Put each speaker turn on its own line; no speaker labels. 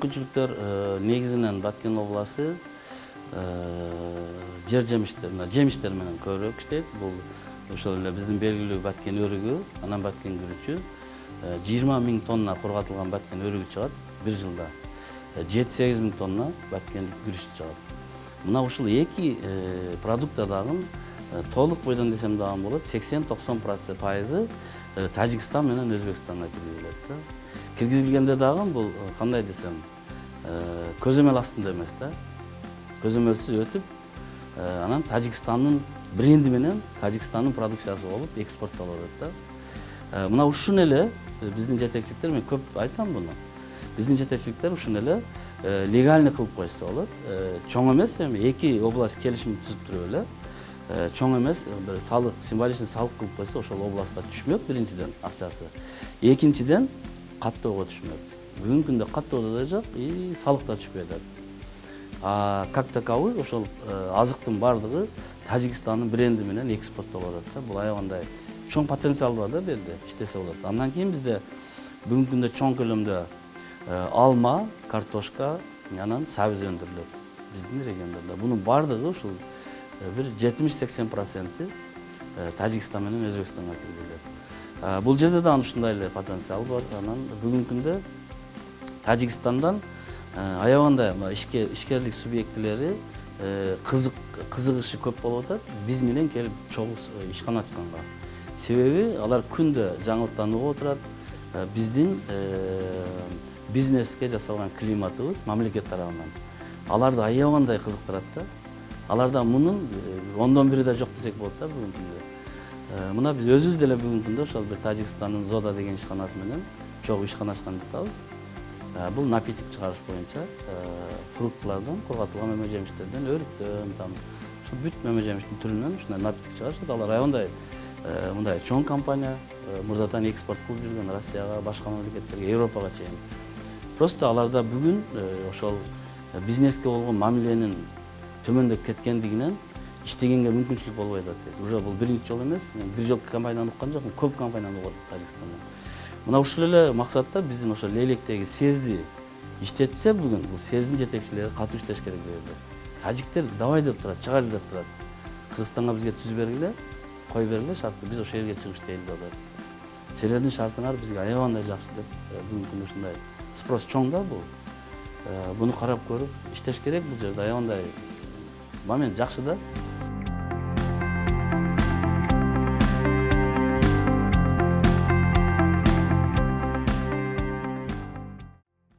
мүмкүнчүлүктөр негизинен Баткен областы жер жемиштер менен көбүрөөк иштейт. Бул ошол эле биздин белгилүү Баткен өрүгү, анан Баткен күрүчү 20 000 тонна кургатылган Баткен өрүгү чыгат бир жылда. 7-8 000 тонна Баткен күрүч чыгат. Мына ушул эки продукта дагы толук бойдон десем дагы болот, 80-90% Тажикстан менен Өзбекстанга киргизилет да. Киргизилгенде дагы бул кандай десем, көзөмөл астында эмес да. Көзөмөлсүз өтүп, анан Тажикстандын бренди менен Тажикстандын продукциясы болуп экспорттолот да. Мына ушун эле биздин жетекчиликтер, мен көп айтам буну. Биздин жетекчиликтер ушун эле легальный кылып койсо болот. Чоң эмес, эми эки область келишим түзүп туруп эле чоң эмес, бир салык, символичный салык кылып койсо, ошол областка түшмөк биринчиден акчасы. Экинчиден каттоого түшмөк. Бүгүнкү күндө каттоодо да жок, салык да түшпөй атат. Как таковой ошол азыктын бардыгы Тажикстандын бренди менен экспорттолуп атат да. Бул аябагандай чоң потенциал бар да берде, иштесе болот. Андан кийин бизде бүгүнкү күндө чоң көлөмдө алма, картошка, анан сабыз өндүрүлөт биздин региондордо. Бунун бардыгы ушул бир 70-80% Тажикстан менен Өзбекстанга киргизилет. Бул жерде дагы ушундай эле потенциал бар. Анан бүгүнкү күндө Тажикстандан аябагандай ишкерлик субъектилери кызыгышы көп болуп атат. Биз менен келип чогуу ишкана ачканга. Себеби алар күндө жаңылыктан угуп отурат. Биздин бизнеске жасалган климатыбыз мамлекет тарабынан аларды аябагандай кызыктырат да. Аларда мунун 1/10 да жок десек болот да бүгүнкү күндө. Мына биз өзүбүз деле бүгүнкү күндө ошол бир Тажикстандын Зода деген ишканасы менен чогуу ишкана ачкан жатабыз. Бул напиток чыгарыш боюнча фруктылардан, кургатылган мөмө жемиштерден, өрүктөн, ушул бүт мөмө жемиштин түрүнөн ушундай напиток чыгарышат. Алар аябагандай мындай чоң компания, мурдатан экспорт кылып жүргөн Россияга, башка мамлекеттерге, Европага чейин. Просто аларда бүгүн ошол бизнеске болгон мамиленин төмөндөп кеткендигинен иштегенге мүмкүнчүлүк болбой атат дейт. Уже бул биринчи жолу эмес, мен бир жолку компанияны уккан жокмун, көп компанияны угат Тажикстандан. Мына ушул эле максатта биздин ошол Лейлектеги СЕЗди иштетсе бүгүн, бул СЕЗдин жетекчилери катуу иштеш керек берди. Тажиктер давай деп турат, чыгайлы деп турат. Кыргызстанга бизге түз бергиле, кой бергиле шартты, биз ошол жерге чыгып иштейли деп атат. Силердин шартыңар бизге аябагандай жакшы деп бүгүнкү күндө ушундай спрос чоң да бул. Буну карап көрүп иштеш керек бул жерде, аябагандай момент жакшы да.